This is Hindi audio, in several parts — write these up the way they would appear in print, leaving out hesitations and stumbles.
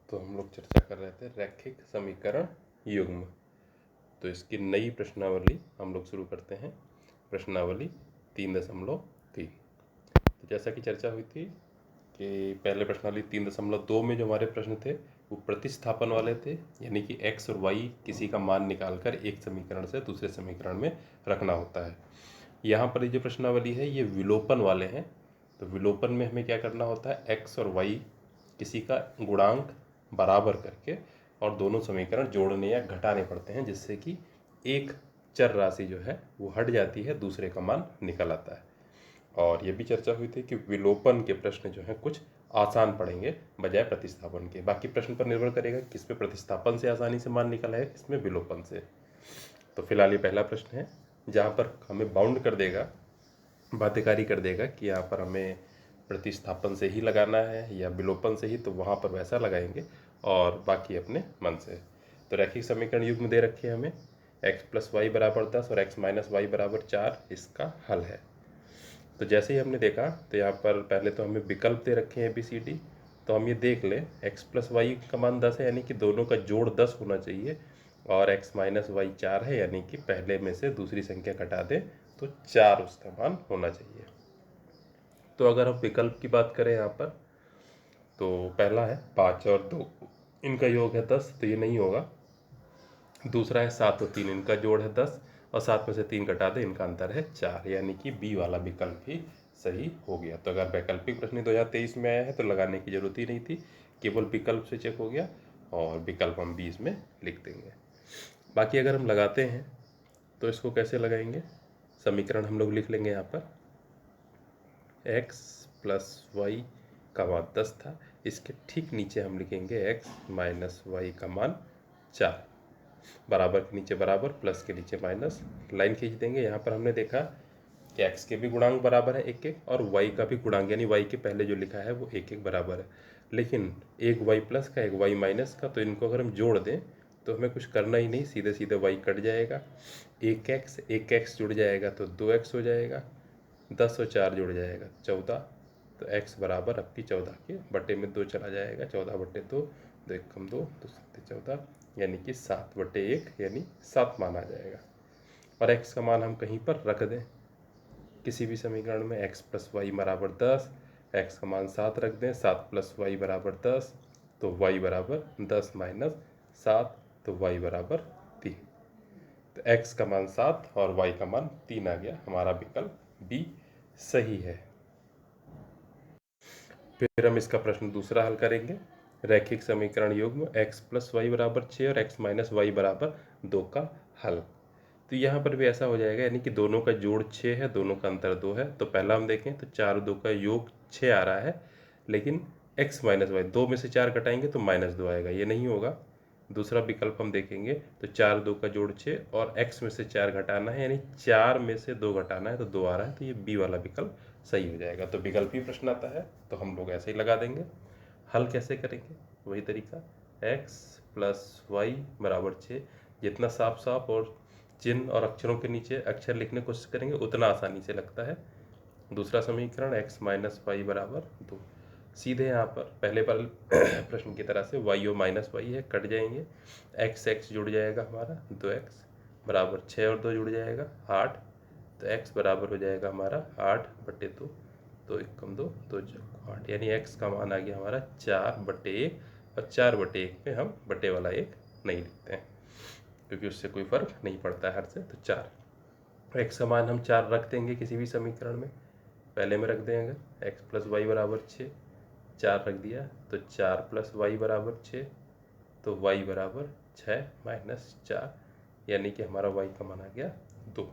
तो हम लोग चर्चा कर रहे थे रैखिक समीकरण युग्म। तो इसकी नई प्रश्नावली हम लोग शुरू करते हैं। प्रश्नावली 3.3। तो जैसा कि चर्चा हुई थी कि पहले प्रश्नावली 3.2 में जो हमारे प्रश्न थे वो प्रतिस्थापन वाले थे, यानी कि x और y किसी का मान निकालकर एक समीकरण से दूसरे समीकरण में रखना होता है। यहाँ पर ये जो प्रश्नावली है ये विलोपन वाले हैं। तो विलोपन में हमें क्या करना होता है, x और y किसी का गुणांक बराबर करके और दोनों समीकरण जोड़ने या घटाने पड़ते हैं, जिससे कि एक चर राशि जो है वो हट जाती है, दूसरे का मान निकल आता है। और ये भी चर्चा हुई थी कि विलोपन के प्रश्न जो हैं कुछ आसान पड़ेंगे बजाय प्रतिस्थापन के। बाकी प्रश्न पर निर्भर करेगा किस में प्रतिस्थापन से आसानी से मान निकल आएगा, किसमें विलोपन से। तो फिलहाल ये पहला प्रश्न है जहाँ पर हमें बाउंड कर देगा, बाध्यकारी कर देगा कि यहाँ पर हमें प्रतिस्थापन से ही लगाना है या विलोपन से ही, तो वहाँ पर वैसा लगाएंगे और बाकी अपने मन से। तो रैखिक समीकरण युग्म दे रखे हैं हमें, x + y = 10 और x - y = 4 इसका हल है। तो जैसे ही हमने देखा तो यहाँ पर पहले तो हमें विकल्प दे रखे हैं ABCD। तो हम ये देख लें x + y का मान 10 है, यानी कि दोनों का जोड़ 10 होना चाहिए, और x - y 4 है, यानी कि पहले में से दूसरी संख्या घटा दें तो 4 उसका मान होना चाहिए। तो अगर हम विकल्प की बात करें यहाँ पर, तो पहला है 5 और 2, इनका योग है 10, तो ये नहीं होगा। दूसरा है 7 और 3, इनका जोड़ है 10 और 7 में से 3 घटा दें, इनका अंतर है 4, यानी कि बी वाला विकल्प ही सही हो गया। तो अगर वैकल्पिक प्रश्न 2023 में आया है तो लगाने की जरूरत ही नहीं थी, केवल विकल्प से चेक हो गया और विकल्प हम 20 में लिख देंगे। बाकी अगर हम लगाते हैं तो इसको कैसे लगाएंगे, समीकरण हम लोग लिख लेंगे यहाँ पर x + y का मान 10 था, इसके ठीक नीचे हम लिखेंगे x - y का मान 4, बराबर के नीचे बराबर, प्लस के नीचे माइनस, लाइन खींच देंगे। यहाँ पर हमने देखा कि x के भी गुणांक बराबर है 1 1 और y का भी गुणांक, यानी y के पहले जो लिखा है वो 1 1 बराबर है, लेकिन एक y+ का एक y- का, तो इनको अगर हम जोड़ दें तो हमें कुछ करना ही नहीं, सीधे सीधे y कट जाएगा, एक x जुड़ जाएगा तो 2x हो जाएगा, 10 और 4 जुड़ जाएगा 14, तो x बराबर आपकी 14 के बटे में 2 चला जाएगा, 14/2, 2 1 कम 2, 2 7 14, यानी कि 7/1 यानी 7 मान आ जाएगा। और x का मान हम कहीं पर रख दें किसी भी समीकरण में, x + y = 10, x का मान 7 रख दें, 7 + y = 10, तो y = 10 - 7, तो y = 3। तो x का मान 7 और y का मान 3 आ गया, हमारा विकल्प बी सही है। फिर हम इसका प्रश्न दूसरा हल करेंगे, रैखिक समीकरण युग्म x + y = 6 और x - y = 2 का हल। तो यहाँ पर भी ऐसा हो जाएगा, यानी कि दोनों का जोड़ 6 है, दोनों का अंतर 2 है। तो पहला हम देखें तो 4 और 2 का योग 6 आ रहा है, लेकिन x - y 2 में से 4 घटाएंगे तो -2 आएगा, ये नहीं होगा। दूसरा विकल्प हम देखेंगे तो 4 2 का जोड़ 6 और x में से 4 घटाना है, यानी 4 में से 2 घटाना है, तो 2 आ रहा है, तो ये बी वाला विकल्प सही हो जाएगा। तो विकल्पी प्रश्न आता है तो हम लोग ऐसे ही लगा देंगे। हल कैसे करेंगे, वही तरीका, x + y = 6, जितना साफ साफ और चिन्ह और अक्षरों के नीचे अक्षर लिखने की कोशिश करेंगे उतना आसानी से लगता है। दूसरा समीकरण x - y = 2, सीधे यहाँ पर पहले प्रश्न की तरह से y और -y है, कट जाएंगे, x जुड़ जाएगा हमारा 2x बराबर 6 और 2 जुड़ जाएगा 8, तो x बराबर हो जाएगा हमारा 8/2, 2 1 कम 2, 2 चौको 8, यानी x का मान आ गया हमारा 4/1, और 4/1 में हम बटे वाला 1 नहीं लिखते हैं क्योंकि उससे कोई फर्क नहीं पड़ता है हर से। तो 4, x का मान हम 4 रख देंगे किसी भी समीकरण में, पहले में रख देंगे x + y = 6, 4 रख दिया तो 4 + y = 6, तो y = 6 - 4, यानी कि हमारा y का मान आ गया 2।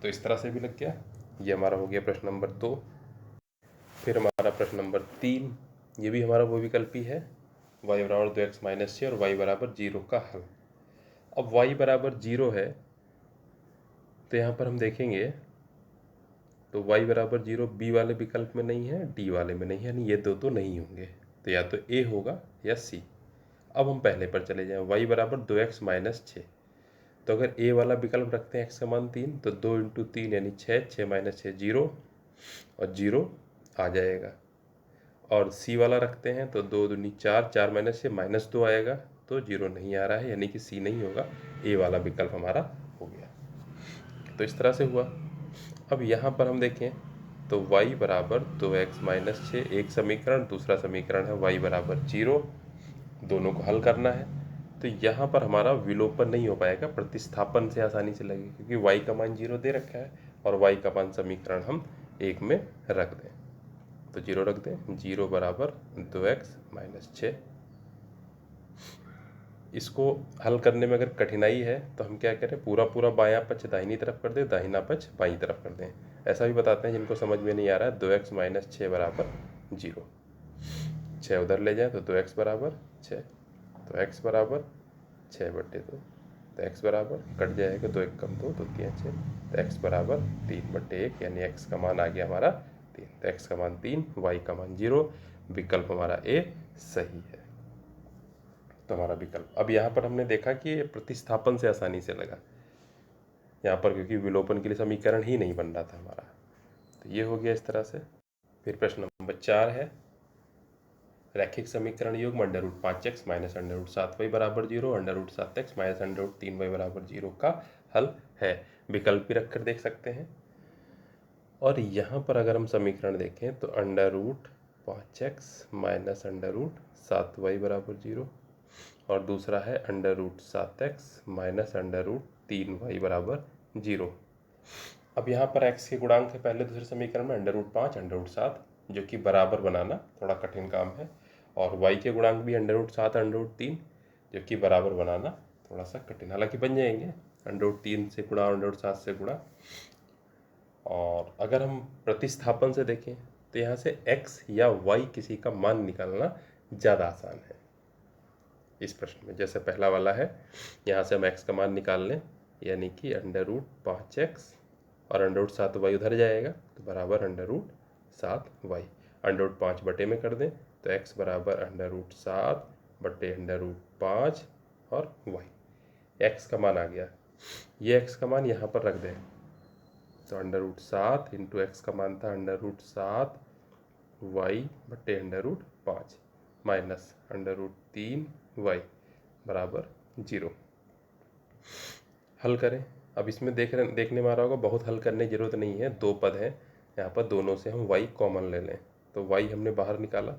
तो इस तरह से भी लग गया, ये हमारा हो गया प्रश्न नंबर 2। फिर हमारा प्रश्न नंबर 3, ये भी हमारा वो विकल्पी है, y = 2x - 6 और y = 0 का हल। अब y = 0 है तो यहाँ पर हम देखेंगे तो y = 0 बी वाले विकल्प में नहीं है, डी वाले में नहीं है, यानी ये दो तो नहीं होंगे, तो या तो ए होगा या सी। अब हम पहले पर चले जाएं, y = 2x - 6, तो अगर ए वाला विकल्प रखते हैं x का मान 3, तो 2 × 3 यानी 6, 6 - 6 0, और 0 आ जाएगा। और सी वाला रखते हैं तो 2 दूनी 4, 4 माइनस से -2 आएगा, तो 0 नहीं आ रहा है, यानी कि सी नहीं होगा, ए वाला विकल्प हमारा हो गया। तो इस तरह से हुआ। अब यहाँ पर हम देखें तो y बराबर 2x माइनस 6 एक समीकरण, दूसरा समीकरण है y बराबर 0, दोनों को हल करना है। तो यहाँ पर हमारा विलोपन नहीं हो पाएगा, प्रतिस्थापन से आसानी से लगेगा, क्योंकि y का मान 0 दे रखा है और y का मान समीकरण हम 1 में रख दें, तो 0 रख दें। 0 बराबर 2x माइनस 6। इसको हल करने में अगर कठिनाई है तो हम क्या करें, पूरा पूरा बायां पक्ष दाहिनी तरफ कर दें, दाहिना पक्ष बाईं तरफ कर दें। ऐसा भी बताते हैं जिनको समझ में नहीं आ रहा है। 2x माइनस 6 बराबर 0, 6 उधर ले जाएं तो 2x बराबर 6, तो x बराबर 6/2, तो x बराबर कट जाएगा, 2 1 कम 2, 2 3 6, तो x बराबर 3/1, यानी x का मान आ गया हमारा 3। तो x का मान 3, y का मान 0, विकल्प हमारा ए सही है। तो हमारा विकल्प, अब यहाँ पर हमने देखा कि ये प्रतिस्थापन से आसानी से लगा यहाँ पर, क्योंकि विलोपन के लिए समीकरण ही नहीं बन रहा था हमारा। तो ये हो गया इस तरह से। फिर प्रश्न नंबर 4 है, रैखिक समीकरण योग √5x माइनस √7y बराबर 0, √7x माइनस √3y बराबर 0 का हल है। विकल्प भी रखकर देख सकते हैं। और यहाँ पर अगर हम समीकरण देखें तो √5x माइनस √7y बराबर 0, और दूसरा है √7x माइनस √3y बराबर 0। अब यहाँ पर x के गुणांक है पहले दूसरे समीकरण में √5 √7, जो कि बराबर बनाना थोड़ा कठिन काम है, और y के गुणांक भी √7 √3, जो कि बराबर बनाना थोड़ा सा कठिन, हालांकि बन जाएंगे, √3 से गुणा √7 से गुणा। और अगर हम प्रतिस्थापन से देखें तो यहाँ से x या y किसी का मान निकालना ज़्यादा आसान है इस प्रश्न में। जैसे पहला वाला है, यहाँ से हम x का मान निकाल लें, यानी कि √5x और √7y उधर जाएगा, तो बराबर √7y, √5 बटे में कर दें तो x बराबर √7 बटे √5 और y, x का मान आ गया। ये x का मान यहाँ पर रख दें, तो √7 इंटू एक्स का मान था √7y बटे √5 माइनस √3y बराबर 0। हल करें। अब इसमें देखने में आ रहा होगा बहुत हल करने की जरूरत नहीं है, दो पद हैं यहाँ पर, दोनों से हम y कॉमन ले लें, तो y हमने बाहर निकाला,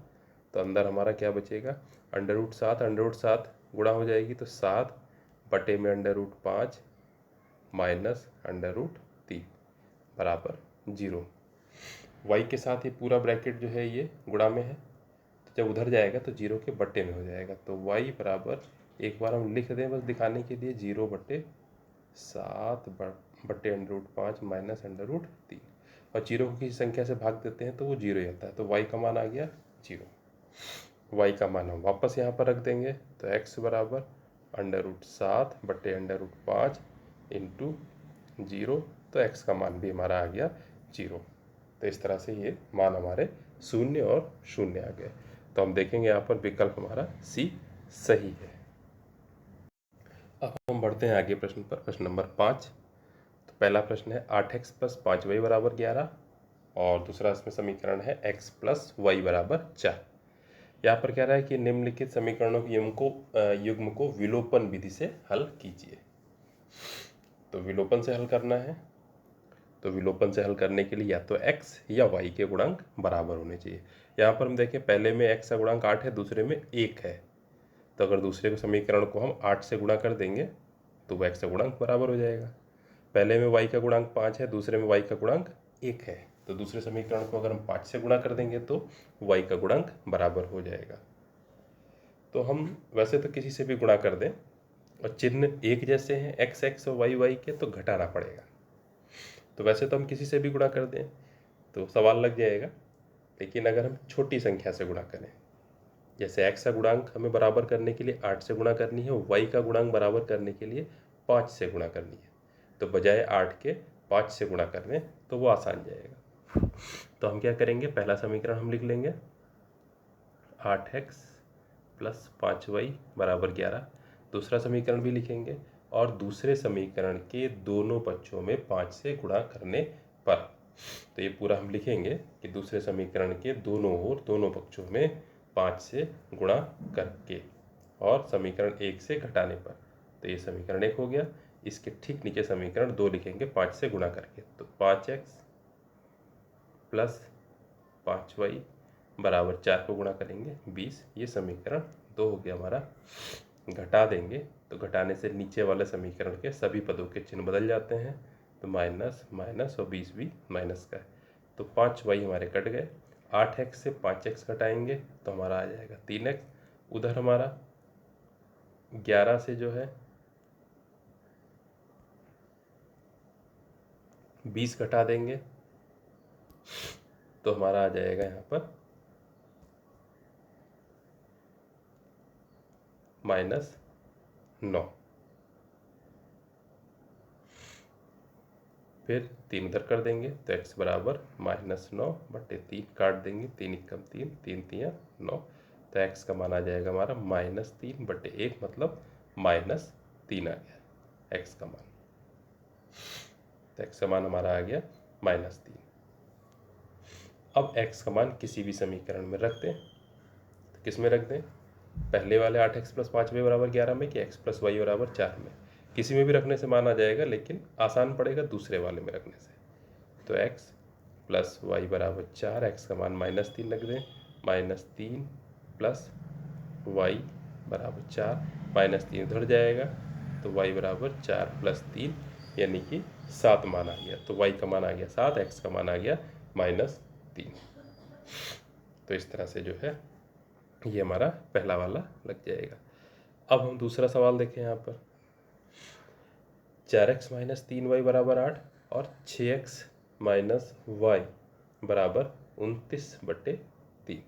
तो अंदर हमारा क्या बचेगा, √7 गुणा हो जाएगी तो 7 बटे में √5 माइनस √3 बराबर 0। y के साथ ये पूरा ब्रैकेट जो है ये गुणा में है, तो जब उधर जाएगा तो 0 के बट्टे में हो जाएगा, तो y बराबर, एक बार हम लिख दें बस दिखाने के लिए, 0/7 बटे √5 माइनस √3, और 0 को किसी संख्या से भाग देते हैं तो वो 0 ही आता है, तो y का मान आ गया 0। y का मान हम वापस यहाँ पर रख देंगे, तो x बराबर √7 बटे √5 इंटू 0, तो x का मान भी हमारा आ गया 0। तो इस तरह से ये मान हमारे 0 और 0 आ गए। तो हम देखेंगे यहाँ पर विकल्प हमारा सी सही है। अब हम बढ़ते हैं आगे प्रश्न पर, प्रश्न नंबर 5। तो पहला प्रश्न है 8x प्लस 5y बराबर 11, और दूसरा इसमें समीकरण है x प्लस y बराबर 4। यहाँ पर कह रहा है कि निम्नलिखित समीकरणों के युग्म को विलोपन विधि से हल कीजिए। तो विलोपन से हल करना है, तो विलोपन से हल करने के लिए या तो x या y के गुणांक बराबर होने चाहिए। यहाँ पर हम देखें, पहले में x का गुणांक 8 है, दूसरे में 1 है, तो अगर दूसरे के समीकरण को हम 8 से गुणा कर देंगे तो वह x का गुणांक बराबर हो जाएगा। पहले में y का गुणांक 5 है, दूसरे में y का गुणांक 1 है, तो दूसरे समीकरण को अगर हम 5 से गुणा कर देंगे तो y का गुणांक बराबर हो जाएगा। तो हम वैसे तो किसी से भी गुणा कर दें और चिन्ह एक जैसे हैं x x और y y के, तो घटाना पड़ेगा। तो वैसे तो हम किसी से भी गुणा कर दें तो सवाल लग जाएगा, लेकिन अगर हम छोटी संख्या से गुणा करें, जैसे x का गुणांक हमें बराबर करने के लिए 8 से गुणा करनी है, y का गुणांक बराबर करने के लिए 5 से गुणा करनी है, तो बजाय 8 के 5 से गुणा करने, तो वो आसान जाएगा। तो हम क्या करेंगे, पहला समीकरण हम लिख लेंगे 8x प्लस 5y बराबर 11, दूसरा समीकरण भी लिखेंगे, और दूसरे समीकरण के दोनों पक्षों में 5 से गुणा करने पर तो ये पूरा हम लिखेंगे कि दूसरे समीकरण के दोनों ओर दोनों पक्षों में 5 से गुणा करके और समीकरण 1 से घटाने पर। तो ये समीकरण 1 हो गया। इसके ठीक नीचे समीकरण 2 लिखेंगे 5 से गुणा करके। तो 5x प्लस 5y बराबर 4 को गुणा करेंगे 20। ये समीकरण 2 हो गया हमारा। घटा देंगे तो घटाने से नीचे वाले समीकरण के सभी पदों के चिन्ह बदल जाते हैं। तो माइनस माइनस और 20 भी माइनस का है। तो 5y हमारे कट गए। 8x से 5x घटाएंगे तो हमारा आ जाएगा 3x। उधर हमारा 11 से जो है 20 घटा देंगे तो हमारा आ जाएगा यहाँ पर -9। फिर 3 उधर कर देंगे तो x बराबर -9/3 काट देंगे। 3 एकम 3, 3 तियाँ 9। तो x का मान आ जाएगा हमारा -3/1 मतलब -3 आ गया x का मान। तो x का मान हमारा आ गया -3। अब x का मान किसी भी समीकरण में रख दें। तो किस में रख दें? पहले वाले 8x प्लस 5y बराबर 11 में कि x प्लस y बराबर 4 में? किसी में भी रखने से मान आ जाएगा, लेकिन आसान पड़ेगा दूसरे वाले में रखने से। तो x प्लस वाई बराबर 4, x का मान -3 रख दें। -3 प्लस वाई बराबर 4, -3 उधर जाएगा तो y बराबर 4 प्लस 3 यानी कि 7 मान आ गया। तो y का मान आ गया 7, x का मान आ गया -3। तो इस तरह से जो है ये हमारा पहला वाला लग जाएगा। अब हम दूसरा सवाल देखें यहाँ पर। 4x माइनस 3y बराबर 8 और 6x माइनस वाई बराबर 29/3।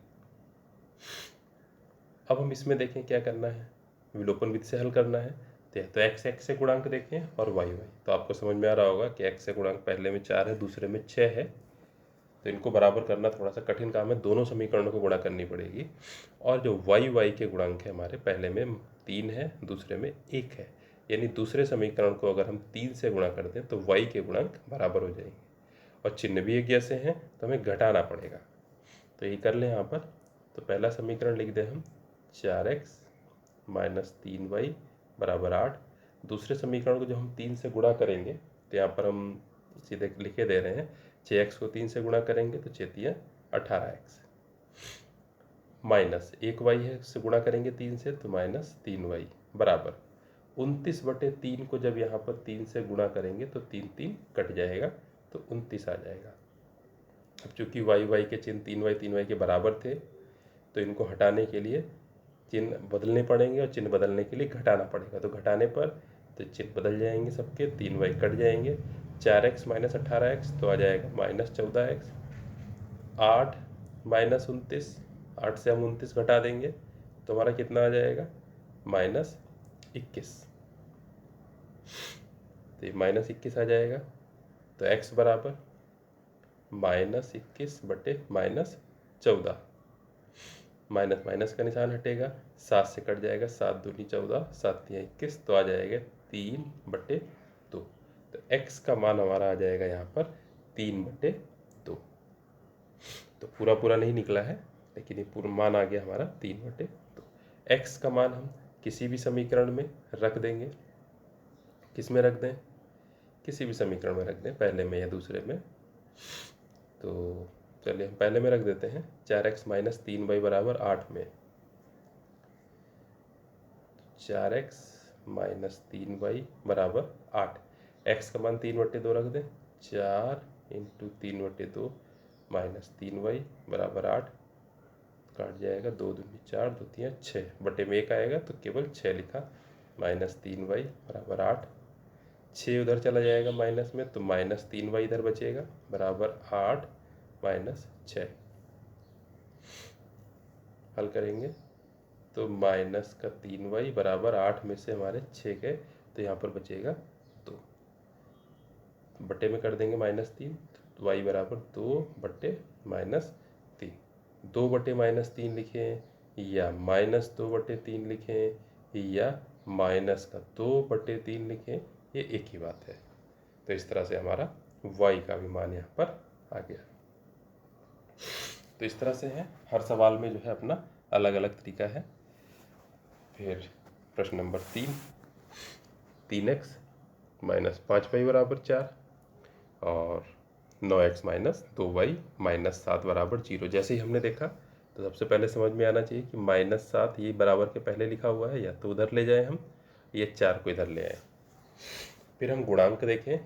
अब हम इसमें देखें क्या करना है, विलोपन विधि से हल करना है। तो x से गुणांक देखें और y तो आपको समझ में आ रहा होगा कि x से गुणांक पहले में 4 है, दूसरे में 6 है। तो इनको बराबर करना थोड़ा सा कठिन काम है, दोनों समीकरणों को गुणा करनी पड़ेगी। और जो y के गुणांक है हमारे, पहले में 3 है, दूसरे में 1 है। यानी दूसरे समीकरण को अगर हम 3 से गुणा कर दें तो y के गुणांक बराबर हो जाएंगे। और चिन्ह भी एक जैसे हैं तो हमें घटाना पड़ेगा। तो ये कर लें यहाँ पर। तो पहला समीकरण लिख दें हम 4x माइनस 3y बराबर 8। दूसरे समीकरण को जो हम 3 से गुणा करेंगे तो यहाँ पर हम सीधे लिखे दे रहे हैं 6x को 3 से गुणा करेंगे तो 6 तियाँ 18x माइनस 1y है, से गुणा करेंगे 3 से तो -3y बराबर 29/3 को जब यहाँ पर 3 से गुणा करेंगे तो 3 3 कट जाएगा तो 29 आ जाएगा। अब चूंकि y के चिन्ह 3y के बराबर थे तो इनको हटाने के लिए चिन्ह बदलने पड़ेंगे और चिन्ह बदलने के लिए घटाना पड़ेगा। तो घटाने पर तो चिन्ह बदल जाएंगे सबके, 3y कट जाएंगे। 4x माइनस 18x तो आ जाएगा -14x। 8 माइनस 29, 8 से हम 29 घटा देंगे तो हमारा कितना आ जाएगा -21। तो ये -21 आ जाएगा। तो x बराबर -21/-14। माइनस माइनस का निशान हटेगा, 7 से कट जाएगा, 7 दूनी 14, 7 तियाँ 21 तो आ जाएगा 3/2। तो x का मान हमारा आ जाएगा यहाँ पर 3/2। तो पूरा पूरा नहीं निकला है, लेकिन ये पूरा मान आ गया हमारा 3/2। x का मान हम किसी भी समीकरण में रख देंगे। किस में रख दें? किसी भी समीकरण में रख दें, पहले में या दूसरे में। तो चलिए हम पहले में रख देते हैं। 4x माइनस 3y बराबर 8 में 4x माइनस 3y बराबर 8। x का मान 3/2 रख दें। 4 × 3/2 माइनस 3y बराबर 8 काट जाएगा, 2 दूनी 4, 2 तियाँ 6 बटे में 1 आएगा तो केवल 6 लिखा। -3y बराबर 8। 6 उधर चला जाएगा माइनस में तो -3y इधर बचेगा बराबर 8 माइनस 6। हल करेंगे तो -3y बराबर 8 में से हमारे 6 गए तो यहाँ पर बचेगा 2। बटे में कर देंगे -3 तो y बराबर 2/-3। 2/-3 लिखें या -2/3 लिखें या -2/3 लिखें, ये एक ही बात है। तो इस तरह से हमारा y का भी मान यहाँ पर आ गया। तो इस तरह से है, हर सवाल में जो है अपना अलग अलग तरीका है। फिर प्रश्न नंबर 3x माइनस 5y बराबर 4 और 9x माइनस 2y माइनस 7 बराबर 0। जैसे ही हमने देखा तो सबसे पहले समझ में आना चाहिए कि -7 ये बराबर के पहले लिखा हुआ है, या तो उधर ले जाएं हम, ये 4 को इधर ले आए। फिर हम गुणांक देखें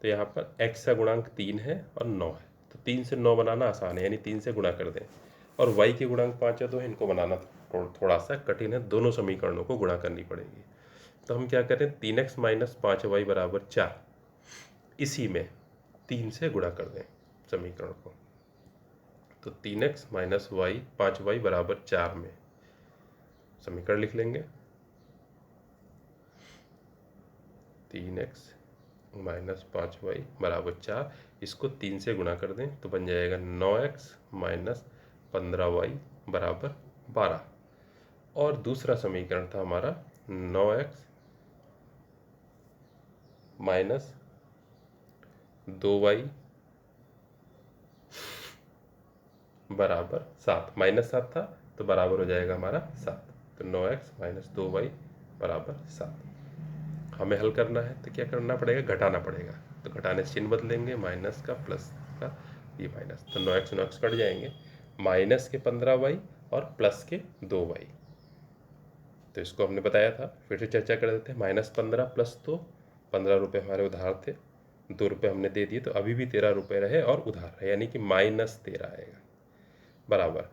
तो यहाँ पर x का गुणांक 3 है और 9 है, तो 3 से 9 बनाना आसान है, यानी 3 से गुणा कर दें। और y के गुणांक 5 है तो इनको बनाना थोड़ा सा कठिन है, दोनों समीकरणों को गुणा करनी पड़ेगी। तो हम क्या करें, 3x माइनस 5y बराबर 4, इसी में 3 से गुणा कर दें समीकरण को। तो 3x माइनस 5y बराबर 4 में समीकरण लिख लेंगे। 3x माइनस 5y बराबर 4, इसको 3 से गुणा कर दें तो बन जाएगा 9x माइनस 15y बराबर 12। और दूसरा समीकरण था हमारा 9x माइनस 2y बराबर 7, -7 था तो बराबर हो जाएगा हमारा 7। तो 9x माइनस 2y बराबर 7। हमें हल करना है तो क्या करना पड़ेगा, घटाना पड़ेगा। तो घटाने से चिन्ह बदलेंगे, माइनस का प्लस का, ये माइनस, तो 9x 9x कट जाएंगे, माइनस के 15y और प्लस के 2y। तो इसको हमने बताया था, फिर से चर्चा कर देते हैं। -15 प्लस 2, 15 रुपये हमारे उधार थे, 2 रुपये हमने दे दिए, तो अभी भी 13 रुपये रहे और उधार है, यानी कि -13 आएगा, बराबर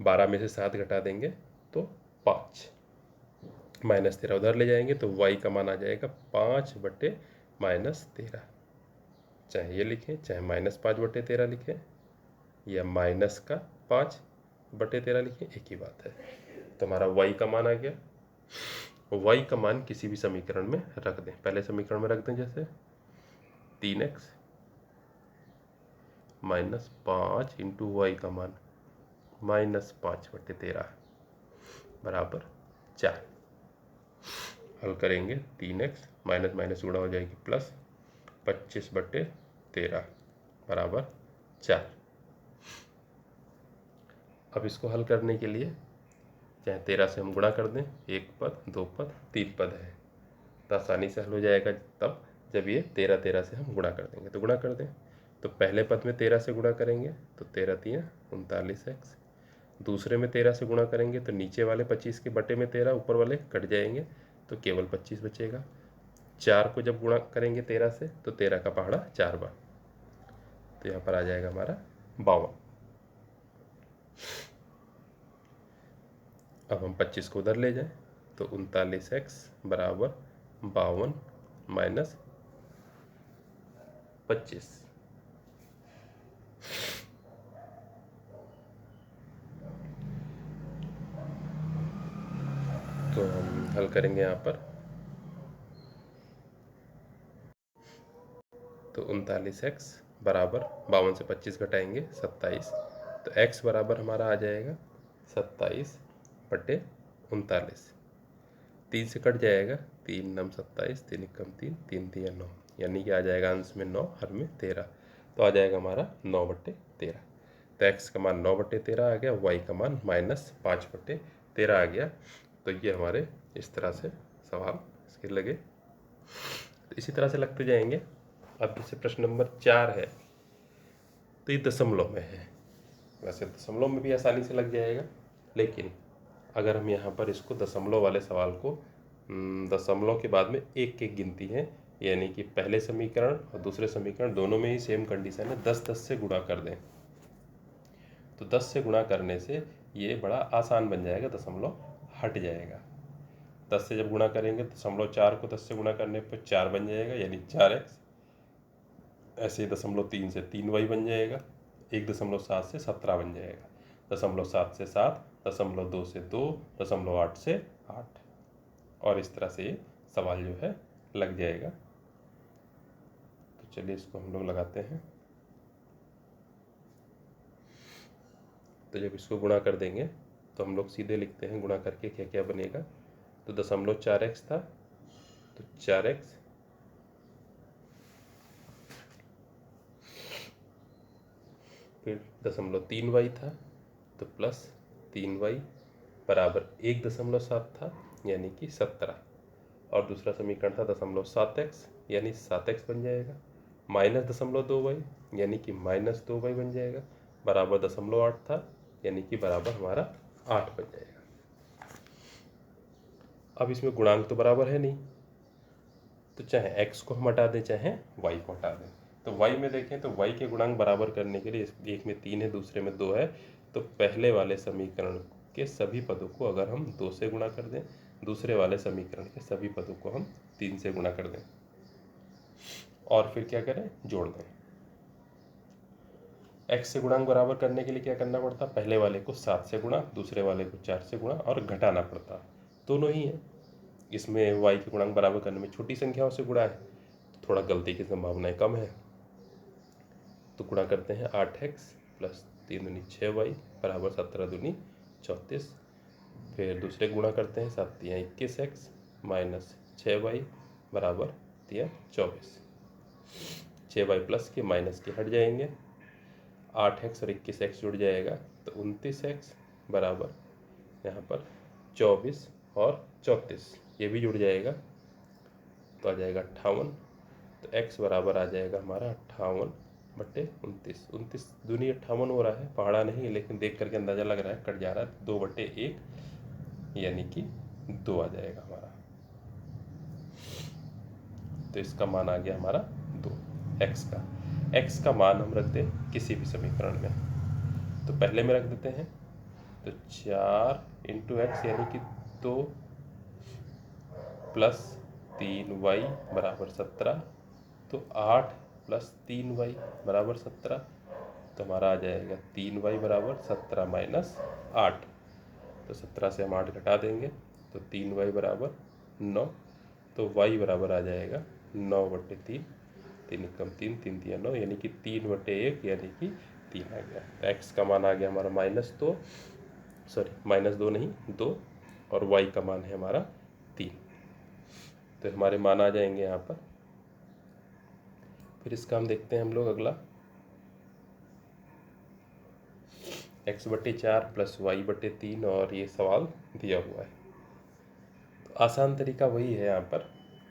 12 में से 7 घटा देंगे तो 5, -13 उधर ले जाएंगे तो y का मान आ जाएगा 5/-13। चाहे ये लिखें, चाहे -5/13 लिखें, या माइनस का 5/13 लिखें, एक ही बात है। तो हमारा y का मान आ गया। y का मान किसी भी समीकरण में रख दें, पहले समीकरण में रख दें, जैसे 3x माइनस 5 इंटू वाई का मान -5/13 बराबर 4। हल करेंगे, 3x माइनस माइनस गुणा हो जाएगी प्लस 25/13 बराबर 4। अब इसको हल करने के लिए चाहे 13 से हम गुणा कर दें, 1 पद 2 पद 3 पद है, तो आसानी से हल हो जाएगा तब जब ये 13 से हम गुणा कर देंगे। तो गुणा कर दें, तो पहले पद में 13 से गुणा करेंगे तो 13 3 39x, दूसरे में 13 से गुणा करेंगे तो नीचे वाले 25 के बटे में 13, ऊपर वाले कट जाएंगे तो केवल 25 बचेगा। 4 को जब गुणा करेंगे 13 से तो 13 का पहाड़ा 4 बार, तो यहाँ पर आ जाएगा हमारा 52। अब हम 25 को उधर ले जाएं तो 39x बराबर 52 माइनस 25। तो हम हल करेंगे यहाँ पर, तो 39x बराबर 52 से 25 घटाएंगे 27, तो x बराबर हमारा आ जाएगा 27/39। 3 से कट जाएगा, 3 9 27, 3 कम 3, 3 3 9, यानी कि आ जाएगा अंश में 9, हर में 13, तो आ जाएगा हमारा 9/13। तो x का मान 9/13 आ गया, y का मान -5/13 आ गया। तो ये हमारे इस तरह से सवाल इसके लगे, तो इसी तरह से लगते जाएंगे। अब जैसे प्रश्न नंबर 4 है तो ये दशमलव में है, वैसे दशमलव में भी आसानी से लग जाएगा, लेकिन अगर हम यहाँ पर इसको दशमलव वाले सवाल को दशमलव के बाद में एक एक गिनती है, यानी कि पहले समीकरण और दूसरे समीकरण दोनों में ही सेम कंडीशन है, 10 से गुणा कर दें, तो 10 से गुणा करने से ये बड़ा आसान बन जाएगा, दशमलव हट जाएगा। 10 से जब गुणा करेंगे दशमलव 4 को 10 से गुणा करने पर 4 बन जाएगा, यानी 4x। ऐसे ही 0.3 से 3y बन जाएगा, 1.7 से 17 बन जाएगा, 0.7 से 7, 0.2 से 2, 0.8 से 8, और इस तरह से ये सवाल जो है लग जाएगा। तो चलिए इसको हम लोग लगाते हैं। तो जब इसको गुणा कर देंगे तो हम लोग सीधे लिखते हैं गुणा करके क्या क्या बनेगा। तो 0.4x था, तो 4x फिर 0.3y था तो प्लस 3y बराबर 1.7 था यानी कि 17, और दूसरा समीकरण था 0.7x यानी 7x बन जाएगा, माइनस 0.2y यानी कि -2y बन जाएगा, बराबर 0.8 था यानी कि बराबर हमारा 8 बन जाएगा। अब इसमें गुणांक तो बराबर है नहीं, तो चाहे x को हम हटा दें चाहे y को हटा दें। तो y में देखें तो y के गुणांक बराबर करने के लिए, एक में 3 है दूसरे में 2 है, तो पहले वाले समीकरण के सभी पदों को अगर हम 2 से गुणा कर दें, दूसरे वाले समीकरण के सभी पदों को हम 3 से गुणा कर दें और फिर क्या करें, जोड़ दें। x से गुणांक बराबर करने के लिए क्या करना पड़ता, पहले वाले को 7 से गुणा, दूसरे वाले को 4 से गुणा और घटाना पड़ता, दोनों ही है। इसमें y के गुणांक बराबर करने में छोटी संख्याओं से गुणा है तो थोड़ा गलती की संभावनाएं कम है। तो गुणा करते हैं 8x प्लस 3 दूनी 6y बराबर 17 दूनी 34, फिर दूसरे गुणा करते हैं 7 तियाँ 21x माइनस 6y बराबर 3 24, 6y प्लस के माइनस के हट जाएंगे, 8x और 21x जुड़ जाएगा तो 29x बराबर यहाँ पर 24 और 34 ये भी जुड़ जाएगा तो आ जाएगा 58। तो x बराबर आ जाएगा हमारा 58/29, 29 दूनी 58 हो रहा है, पहाड़ा नहीं लेकिन देख करके अंदाज़ा लग रहा है कट जा रहा है, 2/1 यानी कि 2 आ जाएगा हमारा। तो इसका मान आ गया हमारा 2 x का मान हम रख दें किसी भी समीकरण में, तो पहले में रख देते हैं तो 4 × x यानी कि 2 प्लस 3y बराबर 17, तो 8 प्लस 3y बराबर 17, तो हमारा आ जाएगा 3y बराबर 17 माइनस 8, तो 17 से हम 8 घटा देंगे तो 3y बराबर 9, तो y बराबर आ जाएगा 9/3, 3 कम 3 3 तिया 9 यानी कि 3/1 यानी कि 3 आ गया। तो x का मान आ गया हमारा -2 नहीं 2, और y का मान है हमारा 3, तो हमारे मान आ जाएंगे यहाँ पर। फिर इसका हम देखते हैं हम लोग अगला, x/4 प्लस y/3 और ये सवाल दिया हुआ है। तो आसान तरीका वही है यहाँ पर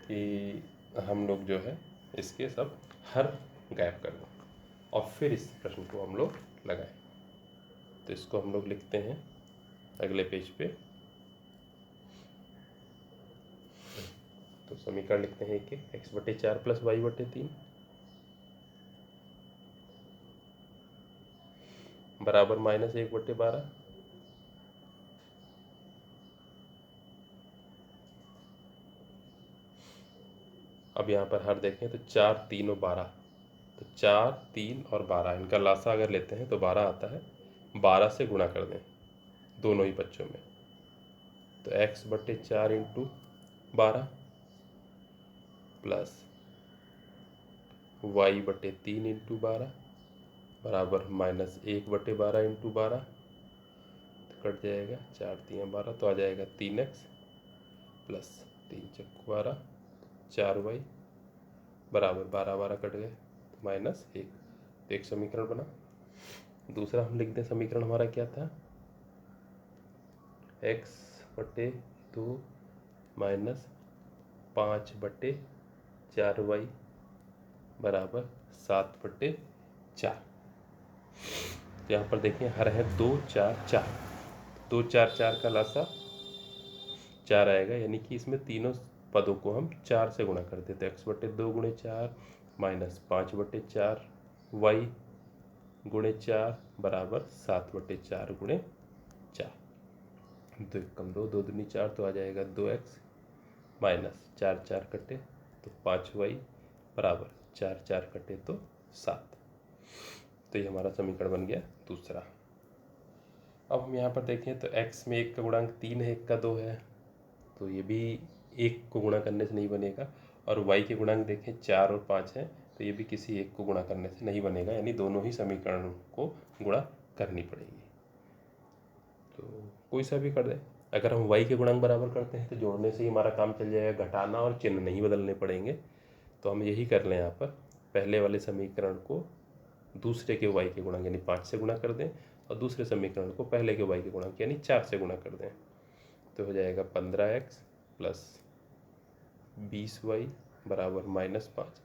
कि हम लोग जो है इसके सब हर गायब कर दें और फिर इस प्रश्न को हम लोग लगाएं। तो इसको हम लोग लिखते हैं अगले पेज पे, तो समीकरण लिखते हैं कि x/4 प्लस y/3 बराबर -1/12, अब यहाँ पर हर देखें तो 4 3 और 12, तो 4 3 और 12 इनका लासा अगर लेते हैं तो 12 आता है, 12 से गुणा कर दें दोनों ही बच्चों में, तो x/4 × 12 प्लस y/3 × 12 बराबर -1/12 × 12, तो कट जाएगा 4 तिया 12, तो आ जाएगा 3x प्लस 3 × 12 4y बराबर 12 12 कट गए तो -1, तो एक समीकरण बना। दूसरा हम लिख दें, समीकरण हमारा क्या था, x/2 माइनस 5/4y बराबर 7/4। तो यहाँ पर देखिए हर है 2 4 4, 2 4 4 का लासा 4 आएगा, यानी कि इसमें तीनों पदों को हम 4 से गुणा करते थे, x/2 × 4 माइनस 5/4 y × 4 बराबर 7/4 × 4, 2 कम 2 2 दूनी 4, तो आ जाएगा 2x माइनस 4 4 कटे तो 5y बराबर 4 4 कटे तो 7, तो ये हमारा समीकरण बन गया दूसरा। अब हम यहाँ पर देखें तो x में 1 का गुणांक 3 है, 1 का 2 है, तो ये भी 1 को गुणा करने से नहीं बनेगा, और y के गुणांक देखें 4 और 5 है, तो ये भी किसी एक को गुणा करने से नहीं बनेगा, यानी दोनों ही समीकरणों को गुणा करनी पड़ेगी। तो कोई सा भी कर दें, अगर हम y के गुणांक बराबर करते हैं तो जोड़ने से ही हमारा काम चल जाएगा, घटाना और चिन्ह नहीं बदलने पड़ेंगे। तो हम यही कर लें, यहाँ पर पहले वाले समीकरण को दूसरे के y के गुणक यानी 5 से गुणा कर दें और दूसरे समीकरण को पहले के y के गुणक यानी 4 से गुणा कर दें। तो हो जाएगा 15x प्लस 20y बराबर -5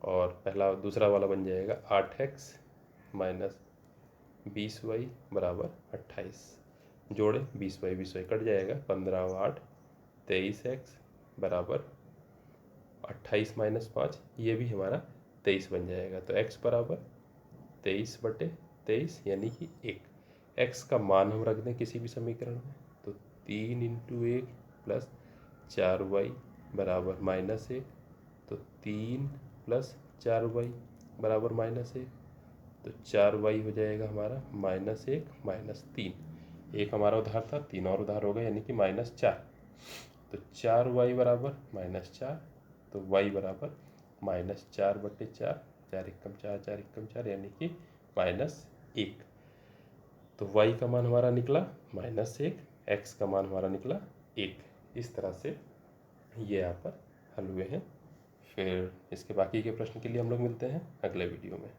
और दूसरा वाला बन जाएगा 8x माइनस 20y बराबर 28। जोड़े 20y कट जाएगा, 15 और 8 23x बराबर 28 माइनस 5, ये भी हमारा 23 बन जाएगा। तो x बराबर 23/23 यानी कि 1। x का मान हम रख दें किसी भी समीकरण में, तो 3 × 1 प्लस 4y बराबर -1, तो 3 + 4y बराबर -1, तो 4y हो जाएगा हमारा -1 -3। एक हमारा उधार था, 3 और उधार हो गए यानी कि -4। तो 4y बराबर -4, तो y बराबर -4/4, 4 एकम 4, 4 एकम 4 यानी कि -1। तो y का मान हमारा निकला -1, x का मान हमारा निकला 1। इस तरह से ये यहाँ पर हल हुए हैं। फिर इसके बाकी के प्रश्न के लिए हम लोग मिलते हैं अगले वीडियो में।